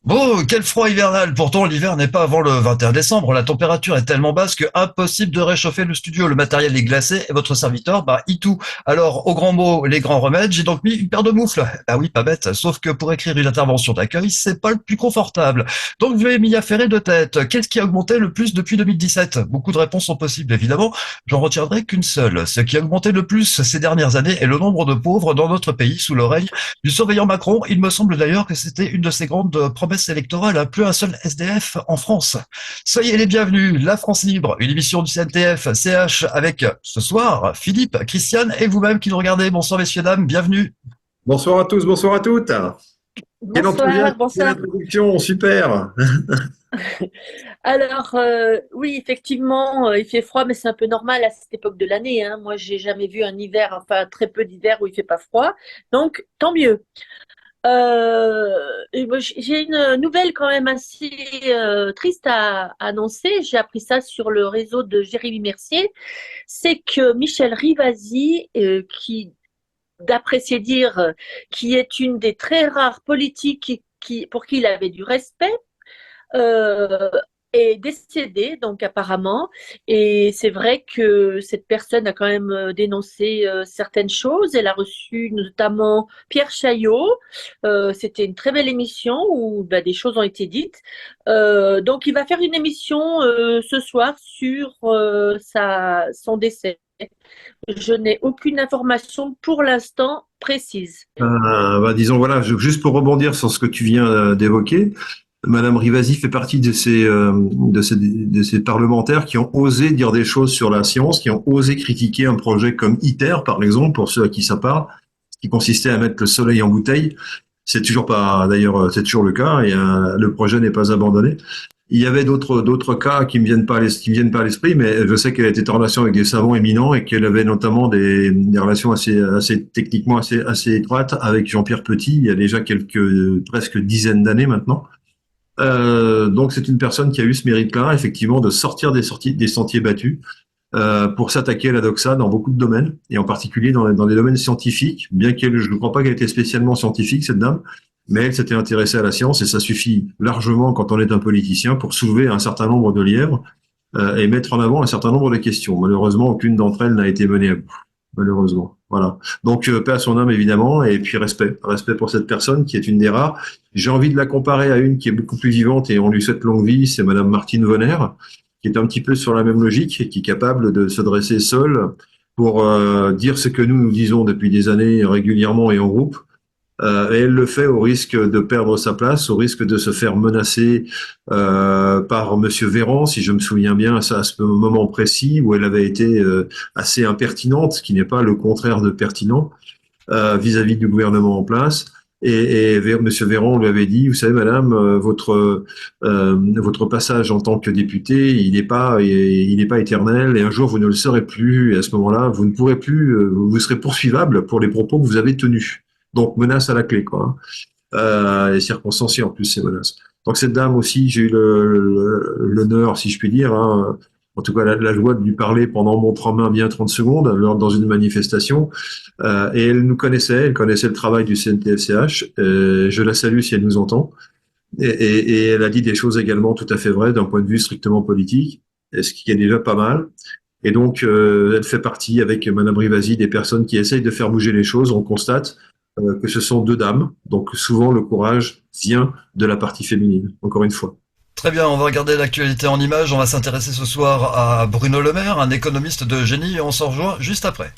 Bon, quel froid hivernal. Pourtant, l'hiver n'est pas avant le 21 décembre. La température est tellement basse que impossible de réchauffer le studio. Le matériel est glacé et votre serviteur, il tout. Alors, au grand mot, les grands remèdes, j'ai donc mis une paire de moufles. Ah oui, pas bête. Sauf que pour écrire une intervention d'accueil, c'est pas le plus confortable. Donc, je vais m'y affairer de tête. Qu'est-ce qui a augmenté le plus depuis 2017? Beaucoup de réponses sont possibles, évidemment. J'en retiendrai qu'une seule. Ce qui a augmenté le plus ces dernières années est le nombre de pauvres dans notre pays sous l'oreille du surveillant Macron. Il me semble d'ailleurs que c'était une de ses grandes promesses électorales, plus un seul SDF en France. Soyez les bienvenus, La France Libre, une émission du CNTF, CH, avec ce soir Philippe, Christiane et vous-même qui nous regardez. Bonsoir messieurs, dames, bienvenue. Bonsoir à tous, bonsoir à toutes. Quel enthousiasme, Bonsoir, quelle bonsoir. introduction, super. Alors, oui, effectivement, il fait froid, mais c'est un peu normal à cette époque de l'année, hein. Moi, j'ai jamais vu un hiver, enfin très peu d'hiver où il fait pas froid, donc tant mieux. Et moi, j'ai une nouvelle quand même assez triste à annoncer. J'ai appris ça sur le réseau de Jérémy Mercier. C'est que Michel Rivasi, qui, d'après ses dires, qui est une des très rares politiques pour qui il avait du respect, euh, est décédé, donc apparemment. Et c'est vrai que cette personne a quand même dénoncé certaines choses. Elle a reçu notamment Pierre Chaillot. C'était une très belle émission où des choses ont été dites. Donc il va faire une émission ce soir sur son décès. Je n'ai aucune information pour l'instant précise. Disons voilà, juste pour rebondir sur ce que tu viens d'évoquer, Madame Rivasi fait partie de ces parlementaires qui ont osé dire des choses sur la science, qui ont osé critiquer un projet comme ITER, par exemple, pour ceux à qui ça parle, qui consistait à mettre le soleil en bouteille. C'est toujours pas, d'ailleurs, c'est toujours le cas et le projet n'est pas abandonné. Il y avait d'autres cas qui me viennent pas à l'esprit, mais je sais qu'elle était en relation avec des savants éminents et qu'elle avait notamment des relations assez techniquement assez étroites avec Jean-Pierre Petit il y a déjà presque dizaines d'années maintenant. Donc c'est une personne qui a eu ce mérite-là, effectivement, de sortir des sentiers battus pour s'attaquer à la doxa dans beaucoup de domaines, et en particulier dans les domaines scientifiques, bien qu'elle, je ne crois pas qu'elle était spécialement scientifique, cette dame, mais elle s'était intéressée à la science, et ça suffit largement quand on est un politicien pour soulever un certain nombre de lièvres et mettre en avant un certain nombre de questions. Malheureusement, aucune d'entre elles n'a été menée à bout. Malheureusement. Voilà. Donc, paix à son âme, évidemment, et puis respect. Respect pour cette personne qui est une des rares. J'ai envie de la comparer à une qui est beaucoup plus vivante et on lui souhaite longue vie, c'est Madame Martine Vonner, qui est un petit peu sur la même logique et qui est capable de se dresser seule pour dire ce que nous disons depuis des années régulièrement et en groupe. Et elle le fait au risque de perdre sa place, au risque de se faire menacer par Monsieur Véran, si je me souviens bien, à ce moment précis où elle avait été assez impertinente, ce qui n'est pas le contraire de pertinent, vis-à-vis du gouvernement en place. Et Monsieur Véran lui avait dit, vous savez, Madame, votre passage en tant que député, il n'est pas éternel, et un jour vous ne le serez plus. Et à ce moment-là, vous ne pourrez plus, vous serez poursuivable pour les propos que vous avez tenus. Donc menace à la clé, quoi. Et circonstanciées en plus ces menaces. Donc cette dame aussi, j'ai eu l'honneur, si je puis dire, hein, en tout cas la joie de lui parler pendant mon 30 main bien 30 secondes dans une manifestation. Et elle connaissait le travail du CNTFCH. Je la salue si elle nous entend. Et elle a dit des choses également tout à fait vraies d'un point de vue strictement politique, et ce qui est déjà pas mal. Et donc, elle fait partie, avec Madame Rivasi, des personnes qui essayent de faire bouger les choses. On constate que ce sont deux dames. Donc, souvent, le courage vient de la partie féminine, encore une fois. Très bien, on va regarder l'actualité en images. On va s'intéresser ce soir à Bruno Le Maire, un économiste de génie, et on s'en rejoint juste après.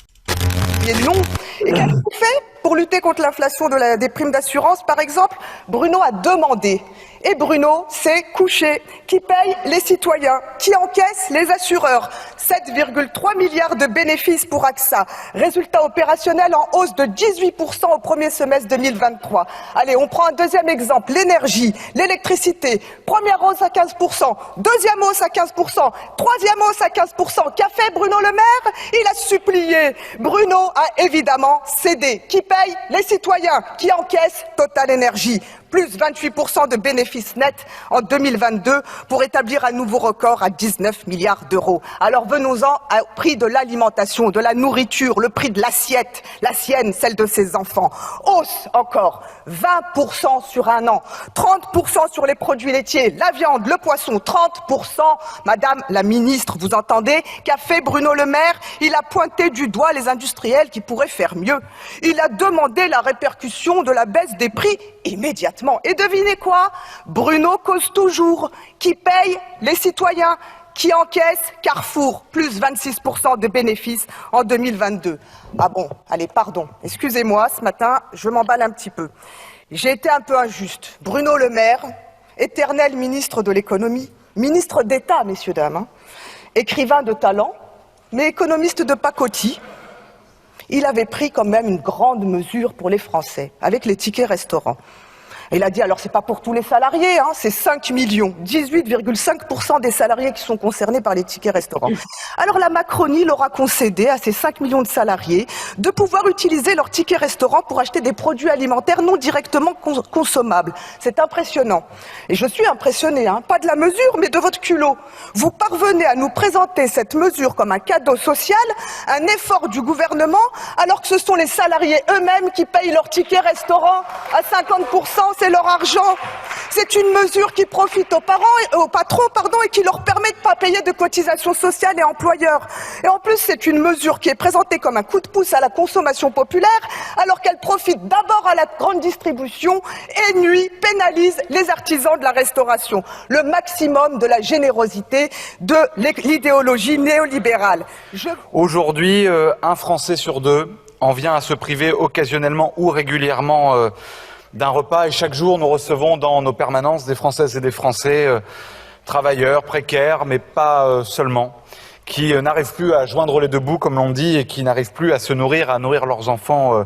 Est long. Et qu'avez-vous fait pour lutter contre l'inflation des primes d'assurance, par exemple? Bruno a demandé. Et Bruno s'est couché. Qui paye? Les citoyens. Qui encaisse? Les assureurs. 7,3 milliards de bénéfices pour AXA. Résultat opérationnel en hausse de 18% au premier semestre 2023. Allez, on prend un deuxième exemple. L'énergie, l'électricité. Première hausse à 15%. Deuxième hausse à 15%. Troisième hausse à 15%. Qu'a fait Bruno Le Maire? Il a supplié. Bruno a évidemment cédé. Qui paye les citoyens, qui encaissent Total Énergie. Plus 28% de bénéfices nets en 2022 pour établir un nouveau record à 19 milliards d'euros. Alors venons-en au prix de l'alimentation, de la nourriture, le prix de l'assiette, la sienne, celle de ses enfants. Hausse encore, 20% sur un an, 30% sur les produits laitiers, la viande, le poisson, 30%. Madame la ministre, vous entendez? Qu'a fait Bruno Le Maire? Il a pointé du doigt les industriels qui pourraient faire mieux. Il a demandé la répercussion de la baisse des prix immédiatement. Et devinez quoi? Bruno cause toujours. Qui paye? Les citoyens. Qui encaisse? Carrefour, plus 26% de bénéfices en 2022. Ah bon, allez, pardon, excusez-moi, ce matin, je m'emballe un petit peu. J'ai été un peu injuste. Bruno Le Maire, éternel ministre de l'économie, ministre d'État, messieurs, dames, écrivain de talent, mais économiste de pacotille, il avait pris quand même une grande mesure pour les Français, avec les tickets restaurants. Il a dit, alors c'est pas pour tous les salariés, c'est 5 millions, 18,5% des salariés qui sont concernés par les tickets restaurants. Alors la Macronie leur a concédé à ces 5 millions de salariés de pouvoir utiliser leurs tickets restaurants pour acheter des produits alimentaires non directement consommables. C'est impressionnant. Et je suis impressionnée, pas de la mesure, mais de votre culot. Vous parvenez à nous présenter cette mesure comme un cadeau social, un effort du gouvernement, alors que ce sont les salariés eux-mêmes qui payent leurs tickets restaurants à 50%. C'est leur argent. C'est une mesure qui profite aux patrons, et qui leur permet de ne pas payer de cotisations sociales et employeurs. Et en plus, c'est une mesure qui est présentée comme un coup de pouce à la consommation populaire, alors qu'elle profite d'abord à la grande distribution et nuit, pénalise les artisans de la restauration. Le maximum de la générosité de l'idéologie néolibérale. Aujourd'hui, un Français sur deux en vient à se priver occasionnellement ou régulièrement d'un repas, et chaque jour nous recevons dans nos permanences des Françaises et des Français travailleurs, précaires, mais pas seulement, qui n'arrivent plus à joindre les deux bouts, comme l'on dit, et qui n'arrivent plus à se nourrir, à nourrir leurs enfants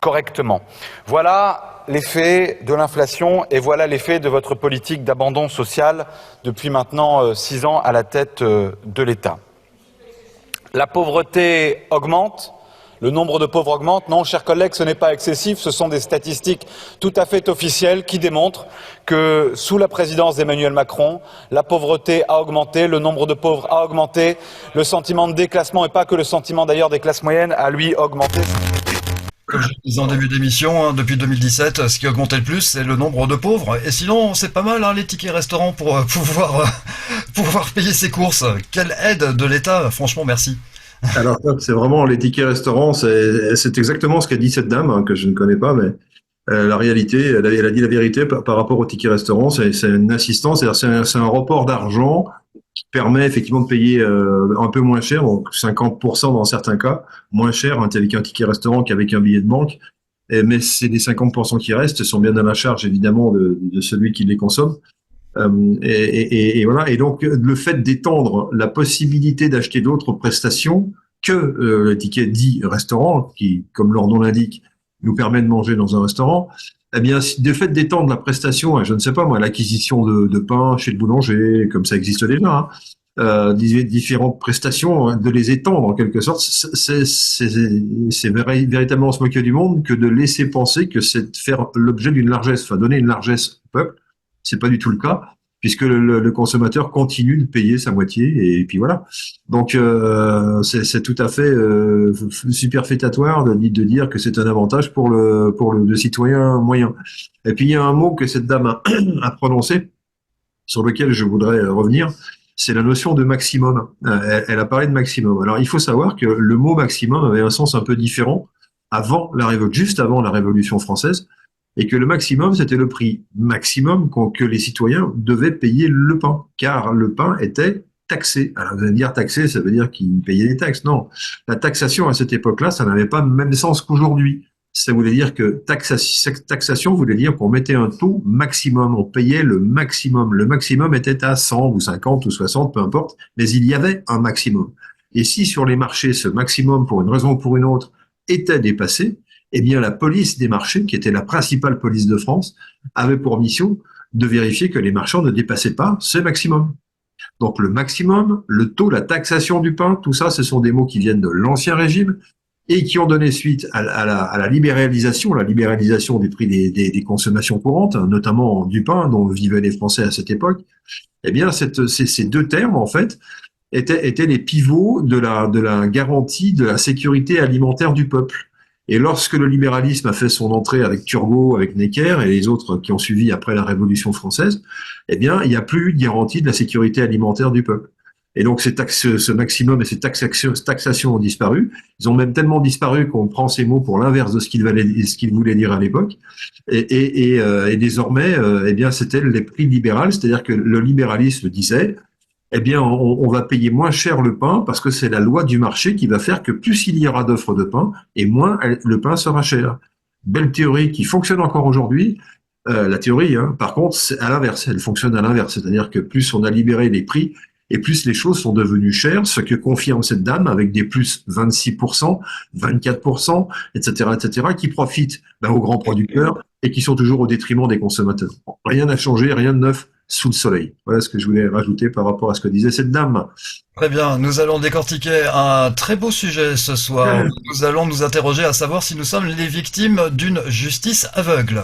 correctement. Voilà l'effet de l'inflation et voilà l'effet de votre politique d'abandon social depuis maintenant 6 ans à la tête de l'État. La pauvreté augmente. Le nombre de pauvres augmente. Non, chers collègues, ce n'est pas excessif. Ce sont des statistiques tout à fait officielles qui démontrent que sous la présidence d'Emmanuel Macron, la pauvreté a augmenté, le nombre de pauvres a augmenté, le sentiment de déclassement, et pas que le sentiment d'ailleurs des classes moyennes, a lui augmenté. Comme je disais en début d'émission, depuis 2017, ce qui a augmenté le plus, c'est le nombre de pauvres. Et sinon, c'est pas mal, les tickets restaurants pour pouvoir payer ses courses. Quelle aide de l'État, franchement, merci. Alors, c'est vraiment les tickets restaurants, c'est exactement ce qu'a dit cette dame, que je ne connais pas, mais la réalité, elle a dit la vérité par rapport aux tickets restaurants, c'est une assistance, c'est un report d'argent qui permet effectivement de payer un peu moins cher, donc 50% dans certains cas, moins cher avec un ticket restaurant qu'avec un billet de banque, mais c'est les 50% qui restent, sont bien à la charge évidemment de celui qui les consomme. Et voilà. Et donc, le fait d'étendre la possibilité d'acheter d'autres prestations que le ticket dit restaurant, qui, comme leur nom l'indique, nous permet de manger dans un restaurant, eh bien, le fait d'étendre la prestation, je ne sais pas moi, l'acquisition de pain chez le boulanger, comme ça existe déjà, différentes prestations, de les étendre en quelque sorte, c'est véritablement se moquer du monde que de laisser penser que c'est de faire l'objet d'une largesse, enfin donner une largesse au peuple. C'est pas du tout le cas, puisque le consommateur continue de payer sa moitié, et puis voilà. Donc c'est tout à fait superfétatoire de dire que c'est un avantage pour le citoyen moyen. Et puis il y a un mot que cette dame a prononcé, sur lequel je voudrais revenir, c'est la notion de maximum. Elle a parlé de maximum. Alors il faut savoir que le mot maximum avait un sens un peu différent juste avant la Révolution française, et que le maximum, c'était le prix maximum que les citoyens devaient payer le pain, car le pain était taxé. Alors vous allez me dire taxé, ça veut dire qu'ils payaient des taxes. Non, la taxation à cette époque-là, ça n'avait pas le même sens qu'aujourd'hui. Ça voulait dire que taxation voulait dire qu'on mettait un taux maximum, on payait le maximum. Le maximum était à 100 ou 50 ou 60, peu importe, mais il y avait un maximum. Et si sur les marchés, ce maximum, pour une raison ou pour une autre, était dépassé, eh bien, la police des marchés, qui était la principale police de France, avait pour mission de vérifier que les marchands ne dépassaient pas ce maximum. Donc, le maximum, le taux, la taxation du pain, tout ça, ce sont des mots qui viennent de l'Ancien Régime, et qui ont donné suite à la libéralisation des prix des consommations courantes, notamment du pain dont vivaient les Français à cette époque. Eh bien, ces deux termes, en fait, étaient les pivots de la garantie de la sécurité alimentaire du peuple. Et lorsque le libéralisme a fait son entrée avec Turgot, avec Necker et les autres qui ont suivi après la Révolution française, eh bien, il n'y a plus eu de garantie de la sécurité alimentaire du peuple. Et donc, ce maximum et ces taxations ont disparu. Ils ont même tellement disparu qu'on prend ces mots pour l'inverse de ce qu'ils voulaient dire à l'époque. Et désormais, eh bien, c'était les prix libéraux, c'est-à-dire que le libéralisme disait, eh bien, on va payer moins cher le pain parce que c'est la loi du marché qui va faire que plus il y aura d'offres de pain et moins le pain sera cher. Belle théorie qui fonctionne encore aujourd'hui. La théorie, hein, par contre, c'est à l'inverse. Elle fonctionne à l'inverse, c'est-à-dire que plus on a libéré les prix et plus les choses sont devenues chères, ce que confirme cette dame avec des plus 26%, 24%, etc., etc., qui profitent aux grands producteurs et qui sont toujours au détriment des consommateurs. Rien n'a changé, rien de neuf sous le soleil. Voilà ce que je voulais rajouter par rapport à ce que disait cette dame. Très bien, nous allons décortiquer un très beau sujet ce soir. Nous allons nous interroger à savoir si nous sommes les victimes d'une justice aveugle.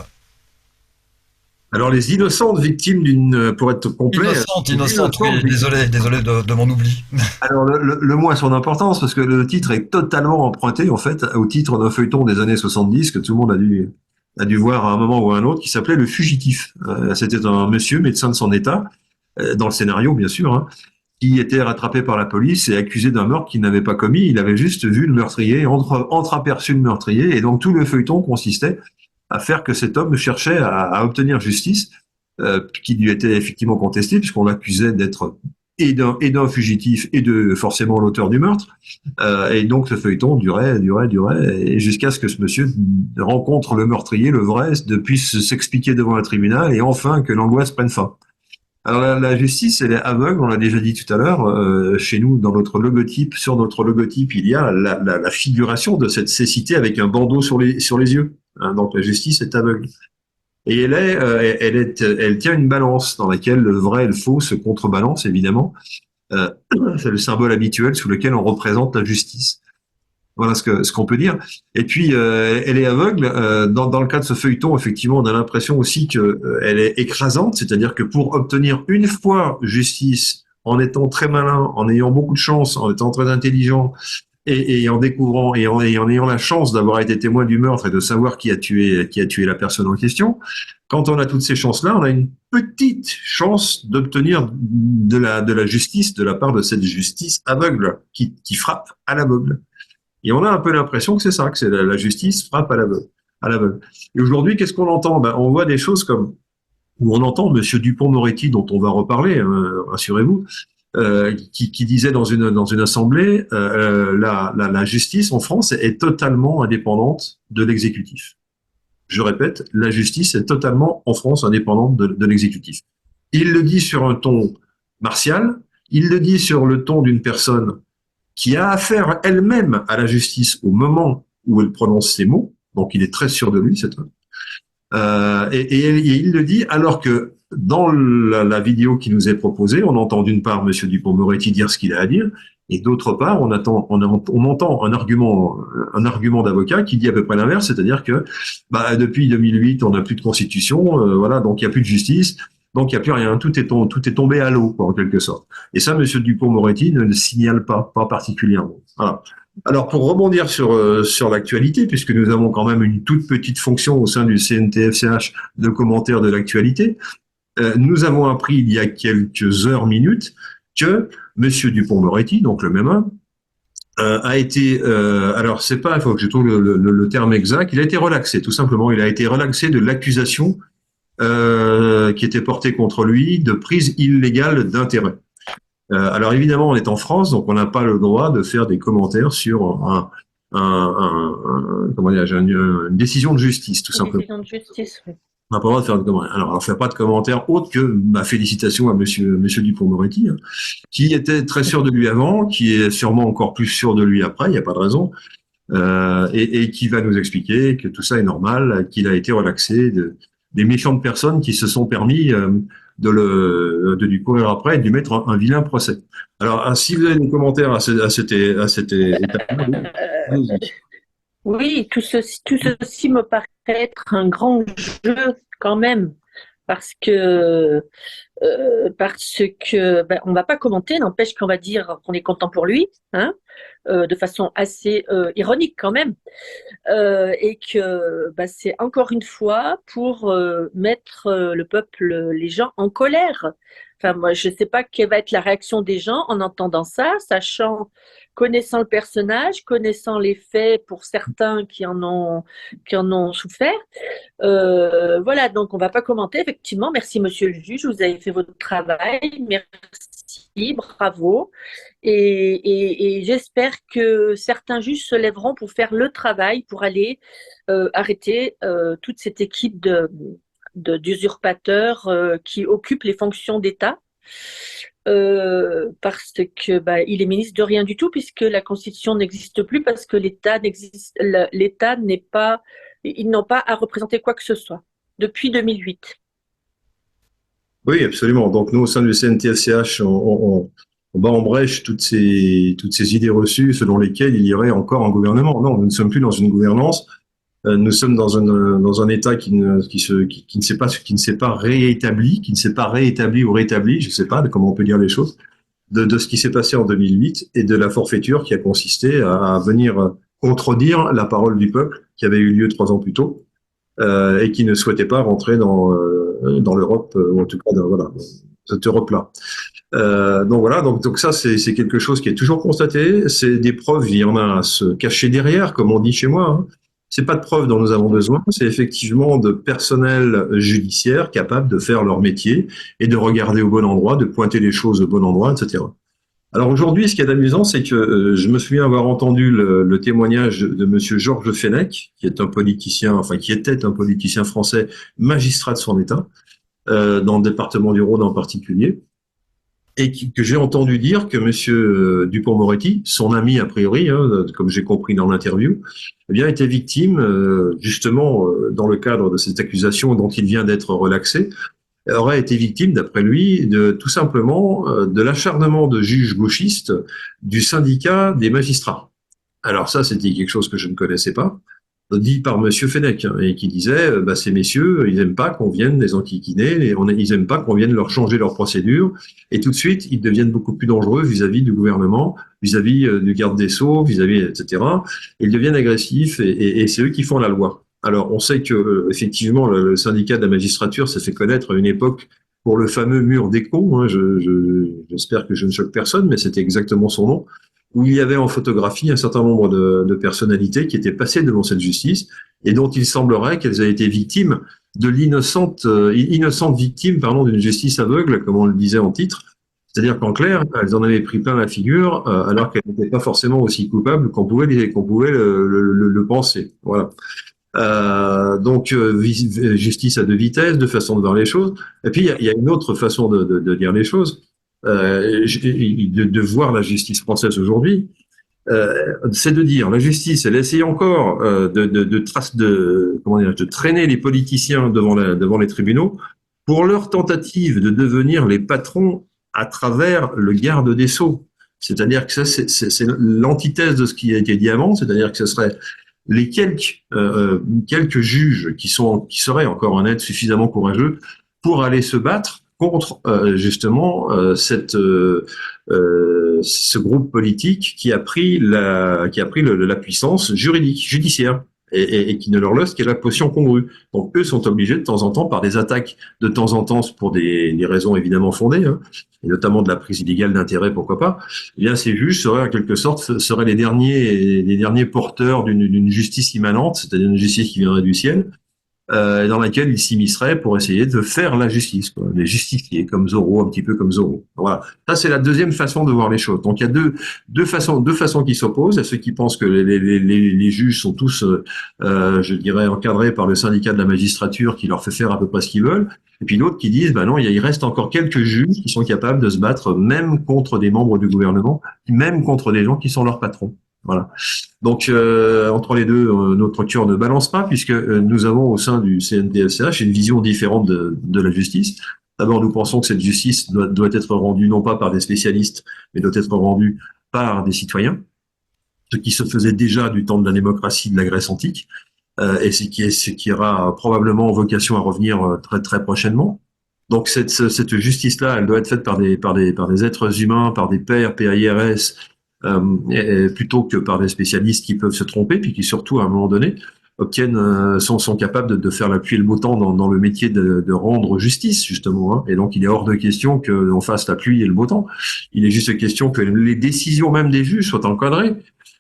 Alors les innocentes victimes pour être complet. Innocente, oui, désolé de mon oubli. Alors le mot a son importance parce que le titre est totalement emprunté en fait au titre d'un feuilleton des années 70 que tout le monde a dû voir à un moment ou à un autre, qui s'appelait Le Fugitif. C'était un monsieur, médecin de son état, dans le scénario bien sûr, hein, qui était rattrapé par la police et accusé d'un meurtre qu'il n'avait pas commis. Il avait juste vu le meurtrier, entreaperçu le meurtrier, et donc tout le feuilleton consistait à faire que cet homme cherchait à obtenir justice, qui lui était effectivement contestée, puisqu'on l'accusait d'être et d'un fugitif et de forcément l'auteur du meurtre. Et donc ce feuilleton durait, et jusqu'à ce que ce monsieur rencontre le meurtrier, le vrai, puisse s'expliquer devant un tribunal, et enfin que l'angoisse prenne fin. Alors la justice, elle est aveugle, on l'a déjà dit tout à l'heure. Chez nous, dans notre logotype, sur notre logotype, il y a la figuration de cette cécité avec un bandeau sur les yeux. Hein, donc la justice est aveugle. Et elle tient une balance dans laquelle le vrai et le faux se contrebalancent, évidemment. C'est le symbole habituel sous lequel on représente la justice. Voilà ce qu'on peut dire. Et puis, elle est aveugle. Dans le cas de ce feuilleton, effectivement, on a l'impression aussi qu'elle est écrasante, c'est-à-dire que pour obtenir une fois justice, en étant très malin, en ayant beaucoup de chance, en étant très intelligent, et en découvrant et en ayant la chance d'avoir été témoin du meurtre et de savoir qui a tué la personne en question, quand on a toutes ces chances-là, on a une petite chance d'obtenir de la justice de la part de cette justice aveugle qui frappe à l'aveugle. Et on a un peu l'impression que c'est ça, que c'est la justice frappe à l'aveugle. Et aujourd'hui, qu'est-ce qu'on entend? On voit des choses comme, où on entend Monsieur Dupond-Moretti, dont on va reparler, rassurez-vous, qui disait dans une assemblée, la justice en France est totalement indépendante de l'exécutif. Je répète, la justice est totalement en France indépendante de l'exécutif. Il le dit sur un ton martial, il le dit sur le ton d'une personne qui a affaire elle-même à la justice au moment où elle prononce ces mots, donc il est très sûr de lui, cet homme. Et il le dit alors que dans la vidéo qui nous est proposée, on entend d'une part Monsieur Dupond-Moretti dire ce qu'il a à dire, et d'autre part, on entend un argument d'avocat qui dit à peu près l'inverse, c'est-à-dire que depuis 2008, on n'a plus de constitution, voilà, donc il n'y a plus de justice. Donc il n'y a plus rien, tout est tombé à l'eau, en quelque sorte. Et ça, Monsieur Dupond-Moretti ne le signale pas particulièrement. Voilà. Alors pour rebondir sur l'actualité, puisque nous avons quand même une toute petite fonction au sein du CNTF/CH de commentaire de l'actualité, nous avons appris il y a quelques minutes, que Monsieur Dupond-Moretti, donc le même homme, a été, alors c'est pas, il faut que je trouve le terme exact, il a été relaxé, tout simplement, il a été relaxé de l'accusation qui était portée contre lui de prise illégale d'intérêt. Alors évidemment, on est en France, donc on n'a pas le droit de faire des commentaires sur une décision de justice, tout simplement. Une décision de justice, oui. On n'a pas le droit de faire de commentaires. Alors, on ne fait pas de commentaires autre que ma félicitation à Monsieur Dupond-Moretti, hein, qui était très sûr de lui avant, qui est sûrement encore plus sûr de lui après, il n'y a pas de raison, et qui va nous expliquer que tout ça est normal, qu'il a été relaxé des méchantes personnes qui se sont permis de lui courir après et de lui mettre un vilain procès. Alors, si vous avez des commentaires à cette étape, Oui, tout ceci me paraît être un grand jeu quand même, parce que ben, on va pas commenter, n'empêche qu'on va dire qu'on est content pour lui, hein, de façon assez ironique quand même, et que ben, c'est encore une fois pour mettre le peuple, les gens en colère. Enfin, moi, je ne sais pas quelle va être la réaction des gens en entendant ça, sachant, connaissant le personnage, connaissant les faits pour certains qui en ont souffert. Voilà, donc on ne va pas commenter, effectivement. Merci, monsieur le juge, vous avez fait votre travail. Merci, bravo. Et j'espère que certains juges se lèveront pour faire le travail, pour aller arrêter toute cette équipe d'usurpateurs qui occupent les fonctions d'État. Parce que bah, il est ministre de rien du tout, puisque la Constitution n'existe plus, parce que l'État n'est pas, ils n'ont pas à représenter quoi que ce soit depuis 2008. Oui, absolument. Donc nous, au sein du CNTFCH, on bat en brèche toutes ces idées reçues selon lesquelles il y aurait encore un gouvernement. Non, nous ne sommes plus dans une gouvernance. Nous sommes dans un État qui ne s'est pas réétabli, ou rétabli, je ne sais pas comment on peut dire les choses, de ce qui s'est passé en 2008 et de la forfaiture qui a consisté à venir contredire la parole du peuple qui avait eu lieu 3 ans plus tôt et qui ne souhaitait pas rentrer dans l'Europe, ou en tout cas dans cette Europe-là. Donc voilà, donc ça c'est quelque chose qui est toujours constaté. C'est des preuves, il y en a à se cacher derrière, comme on dit chez moi. Hein. C'est pas de preuves dont nous avons besoin, c'est effectivement de personnel judiciaire capable de faire leur métier et de regarder au bon endroit, de pointer les choses au bon endroit, etc. Alors aujourd'hui, ce qui est amusant, c'est que je me souviens avoir entendu le témoignage de monsieur Georges Fenech, qui est un politicien, enfin qui était un politicien français, magistrat de son État, dans le département du Rhône en particulier, et que j'ai entendu dire que monsieur Dupond-Moretti, son ami a priori, hein, comme j'ai compris dans l'interview, eh bien était victime, justement, dans le cadre de cette accusation dont il vient d'être relaxé, aurait été victime, d'après lui, de tout simplement de l'acharnement de juges gauchistes du syndicat des magistrats. Alors ça, c'était quelque chose que je ne connaissais pas, dit par monsieur Fenech, hein, et qui disait, bah, ces messieurs, ils n'aiment pas qu'on vienne les enquiquiner, ils n'aiment pas qu'on vienne leur changer leur procédure, et tout de suite, ils deviennent beaucoup plus dangereux vis-à-vis du gouvernement, vis-à-vis du garde des Sceaux, vis-à-vis, etc. Ils deviennent agressifs, et c'est eux qui font la loi. Alors, on sait que effectivement, le syndicat de la magistrature s'est fait connaître à une époque pour le fameux mur des cons. Hein, j'espère que je ne choque personne, mais c'était exactement son nom, où il y avait en photographie un certain nombre de personnalités qui étaient passées devant cette justice et dont il semblerait qu'elles aient été victimes de innocente victime, pardon, d'une justice aveugle, comme on le disait en titre. C'est-à-dire qu'en clair, elles en avaient pris plein la figure, alors qu'elles n'étaient pas forcément aussi coupables qu'on pouvait le penser. Voilà. Donc justice à 2 vitesses, 2 façons de voir les choses. Et puis il y a une autre façon de dire les choses, de voir la justice française aujourd'hui. C'est de dire la justice, elle essaye encore de traîner les politiciens devant les tribunaux pour leur tentative de devenir les patrons à travers le garde des Sceaux. C'est-à-dire que ça, c'est l'antithèse de ce qui a été dit avant, c'est-à-dire que ce serait les quelques juges qui seraient encore en être suffisamment courageux pour aller se battre contre justement ce groupe politique qui a pris la puissance judiciaire et qui ne leur laisse qu'à la potion congrue. Donc eux sont obligés de temps en temps, par des attaques de temps en temps pour des raisons évidemment fondées, hein, et notamment de la prise illégale d'intérêt, pourquoi pas, eh bien ces juges seraient en quelque sorte les derniers porteurs d'une justice immanente, c'est-à-dire une justice qui viendrait du ciel, dans laquelle ils s'immisceraient pour essayer de faire la justice, quoi, les justiciers, comme Zorro, un petit peu comme Zorro. Voilà. Ça, c'est la deuxième façon de voir les choses. Donc, il y a deux façons qui s'opposent. Il y a ceux qui pensent que les juges sont tous, je dirais, encadrés par le syndicat de la magistrature qui leur fait faire à peu près ce qu'ils veulent. Et puis d'autres qui disent, ben non, il reste encore quelques juges qui sont capables de se battre même contre des membres du gouvernement, même contre des gens qui sont leurs patrons. Voilà. Donc entre les deux, notre cœur ne balance pas, puisque nous avons au sein du CNTFCH une vision différente de la justice. D'abord, nous pensons que cette justice doit être rendue non pas par des spécialistes, mais doit être rendue par des citoyens. ce qui se faisait déjà du temps de la démocratie de la Grèce antique, et ce qui aura probablement vocation à revenir très très prochainement. Donc cette justice-là, elle doit être faite par des êtres humains, par des pairs, PAIRS, plutôt que par des spécialistes qui peuvent se tromper, puis qui surtout à un moment donné sont capables de faire la pluie et le beau temps dans le métier de rendre justice justement. Hein. Et donc il est hors de question qu'on fasse la pluie et le beau temps. Il est juste question que les décisions même des juges soient encadrées.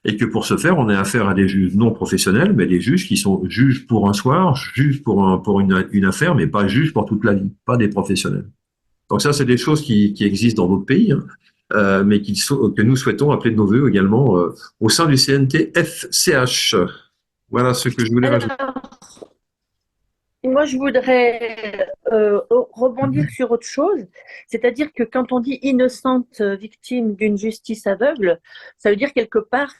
Et que pour ce faire, on ait affaire à des juges non professionnels, mais des juges qui sont juges pour un soir, juges pour une affaire, mais pas juges pour toute la vie, pas des professionnels. Donc ça, c'est des choses qui existent dans d'autres pays, hein, mais que nous souhaitons appeler de nos voeux également au sein du CNTFCH. Voilà ce que je voulais rajouter. Alors, moi, je voudrais rebondir sur autre chose, c'est-à-dire que quand on dit innocente victime d'une justice aveugle, ça veut dire quelque part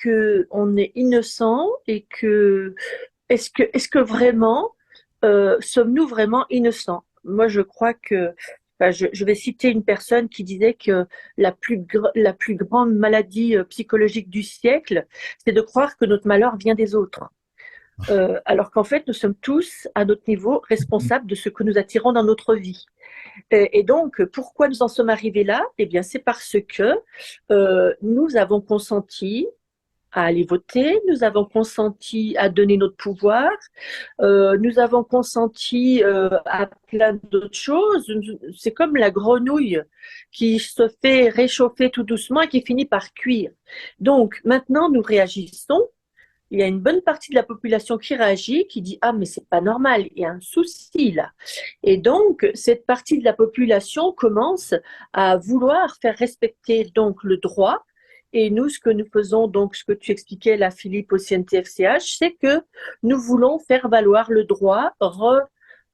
qu'on est innocent et que est-ce que vraiment sommes-nous vraiment innocents? Moi, je crois que je vais citer une personne qui disait que la plus grande maladie psychologique du siècle, c'est de croire que notre malheur vient des autres. Alors qu'en fait, nous sommes tous, à notre niveau, responsables de ce que nous attirons dans notre vie. Et donc, pourquoi nous en sommes arrivés là? Eh bien, c'est parce que nous avons consenti à aller voter, nous avons consenti à donner notre pouvoir, nous avons consenti à plein d'autres choses. C'est comme la grenouille qui se fait réchauffer tout doucement et qui finit par cuire. Donc, maintenant, nous réagissons. Il y a une bonne partie de la population qui réagit, qui dit « Ah, mais c'est pas normal, il y a un souci là ». Et donc, cette partie de la population commence à vouloir faire respecter donc le droit. Et nous, ce que nous faisons, donc ce que tu expliquais là, Philippe, au CNTFCH, c'est que nous voulons faire valoir le droit,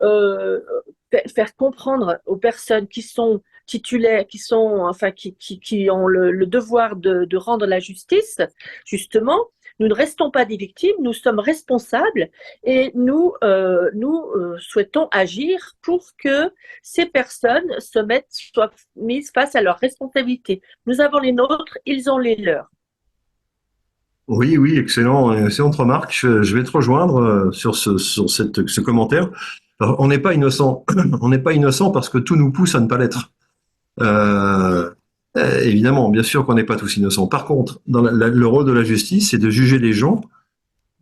faire comprendre aux personnes qui sont titulaires, qui ont le devoir de rendre la justice, justement. Nous ne restons pas des victimes, nous sommes responsables et nous souhaitons agir pour que ces personnes soient mises face à leurs responsabilités. Nous avons les nôtres, ils ont les leurs. Oui, oui, excellente remarque. Je vais te rejoindre sur ce commentaire. Alors, on n'est pas innocent. On n'est pas innocent parce que tout nous pousse à ne pas l'être. Évidemment, bien sûr qu'on n'est pas tous innocents. Par contre, le rôle de la justice, c'est de juger les gens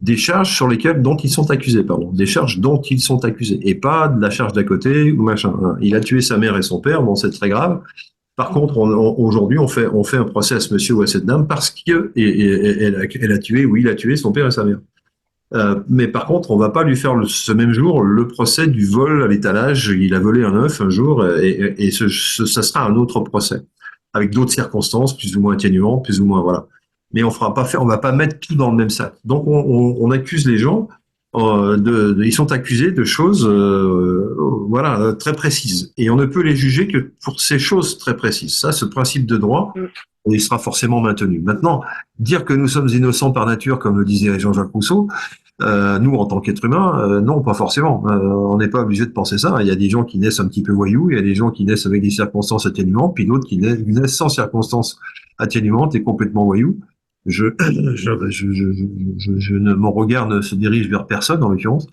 des charges dont ils sont accusés, des charges dont ils sont accusés, et pas de la charge d'à côté ou machin. Il a tué sa mère et son père, bon, c'est très grave. Par contre, aujourd'hui, on fait un procès à ce monsieur ou à cette dame parce que elle a tué, oui, il a tué son père et sa mère. Mais par contre, on va pas lui faire ce même jour le procès du vol à l'étalage. Il a volé un œuf un jour, et ça sera un autre procès avec d'autres circonstances plus ou moins atténuantes, plus ou moins voilà. Mais on va pas mettre tout dans le même sac. Donc on accuse les gens, ils sont accusés de choses, voilà, très précises. Et on ne peut les juger que pour ces choses très précises. Ça, ce principe de droit, il sera forcément maintenu. Maintenant, dire que nous sommes innocents par nature, comme le disait Jean-Jacques Rousseau, nous, en tant qu'êtres humains, non, pas forcément. On n'est pas obligé de penser ça. Il y a des gens qui naissent un petit peu voyous, il y a des gens qui naissent avec des circonstances atténuantes, puis d'autres qui naissent sans circonstances atténuantes et complètement voyous. Mon regard ne se dirige vers personne, en l'occurrence.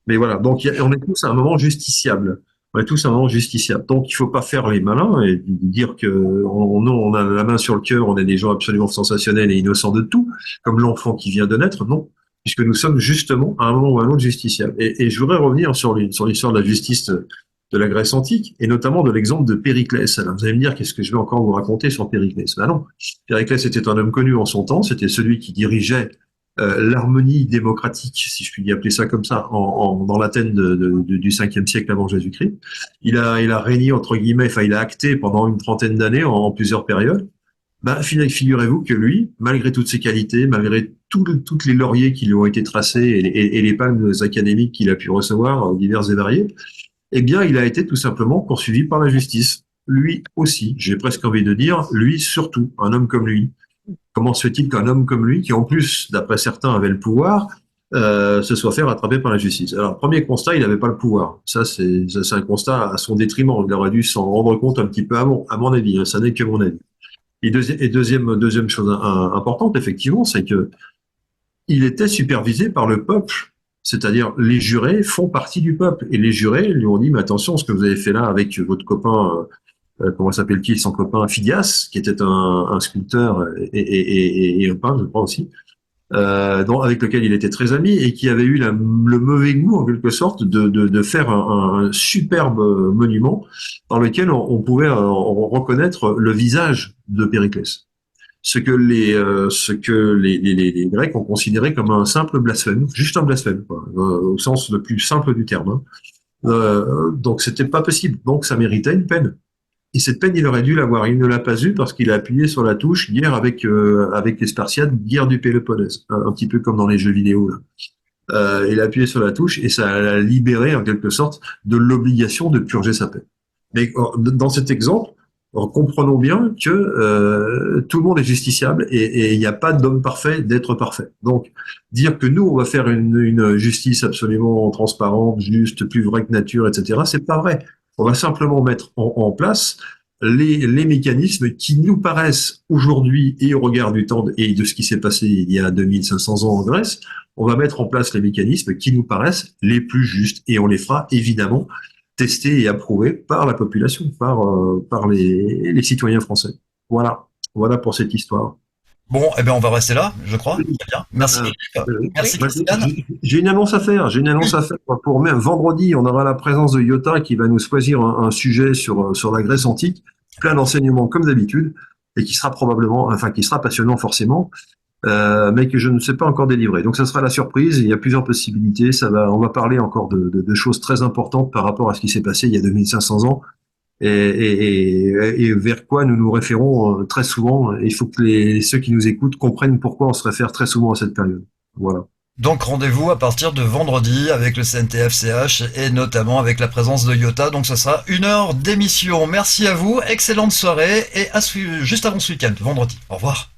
Mais voilà. Donc, on est tous à un moment justiciables. On est tous à un moment justiciables. Donc, il faut pas faire les malins et dire que on a la main sur le cœur, on est des gens absolument sensationnels et innocents de tout, comme l'enfant qui vient de naître. Non. Puisque nous sommes justement à un moment ou à un autre justiciables. Et je voudrais revenir sur l'histoire de la justice de la Grèce antique, et notamment de l'exemple de Périclès. Alors, vous allez me dire, qu'est-ce que je vais encore vous raconter sur Périclès? Ben non. Périclès était un homme connu en son temps, c'était celui qui dirigeait l'harmonie démocratique, si je puis appeler ça comme ça, dans l'Athènes du 5e siècle avant Jésus-Christ. Il a régné, entre guillemets, il a acté pendant une trentaine d'années en plusieurs périodes. Ben, figurez-vous que lui, malgré toutes ses qualités, malgré toutes les lauriers qui lui ont été tracés et les palmes académiques qu'il a pu recevoir, diverses et variées, eh bien, il a été tout simplement poursuivi par la justice. Lui aussi, j'ai presque envie de dire, lui surtout, un homme comme lui. Comment se fait-il qu'un homme comme lui, qui en plus, d'après certains, avait le pouvoir, se soit fait rattraper par la justice? Alors, premier constat, il n'avait pas le pouvoir. Ça, c'est un constat à son détriment. Il aurait dû s'en rendre compte un petit peu avant, à mon avis. Ça n'est que mon avis. Deuxième chose importante, effectivement, c'est que il était supervisé par le peuple. C'est-à-dire, les jurés font partie du peuple. Et les jurés lui ont dit, mais attention, ce que vous avez fait là avec votre copain, comment s'appelle-t-il, son copain Phidias, qui était un sculpteur et un peintre, je crois aussi, avec lequel il était très ami et qui avait eu le mauvais goût, en quelque sorte, de faire un superbe monument dans lequel on pouvait reconnaître le visage de Périclès. Ce que les Grecs ont considéré comme un simple blasphème, juste un blasphème, quoi, au sens le plus simple du terme. Donc c'était pas possible. Donc ça méritait une peine. Et cette peine, il aurait dû l'avoir. Il ne l'a pas eu parce qu'il a appuyé sur la touche guerre avec les Spartiates, guerre du Péloponnèse, un petit peu comme dans les jeux vidéo là. Il a appuyé sur la touche et ça l'a libéré en quelque sorte de l'obligation de purger sa peine. Mais dans cet exemple, comprenons bien que tout le monde est justiciable et il n'y a pas d'homme parfait d'être parfait. Donc dire que nous on va faire une justice absolument transparente, juste, plus vraie que nature, etc. C'est pas vrai. On va simplement mettre en place les mécanismes qui nous paraissent aujourd'hui et au regard du temps et de ce qui s'est passé il y a 2500 ans en Grèce, on va mettre en place les mécanismes qui nous paraissent les plus justes et on les fera évidemment testé et approuvé par la population, par les citoyens français. Voilà pour cette histoire. Bon, eh bien, on va rester là, je crois. Très bien. Merci. Merci, Christiane. J'ai une annonce à faire. Pour même vendredi, on aura la présence de Iota qui va nous choisir un sujet sur la Grèce antique, plein d'enseignements comme d'habitude, et qui sera qui sera passionnant forcément, mais que je ne sais pas encore délivrer. Donc ça sera la surprise. Il y a plusieurs possibilités. On va parler encore de choses très importantes par rapport à ce qui s'est passé il y a 2500 ans. Et vers quoi nous nous référons très souvent. Il faut que ceux qui nous écoutent comprennent pourquoi on se réfère très souvent à cette période. Voilà. Donc rendez-vous à partir de vendredi avec le CNTF-CH et notamment avec la présence de Iota. Donc ce sera 1 heure d'émission. Merci à vous, excellente soirée et juste avant ce week-end, vendredi. Au revoir.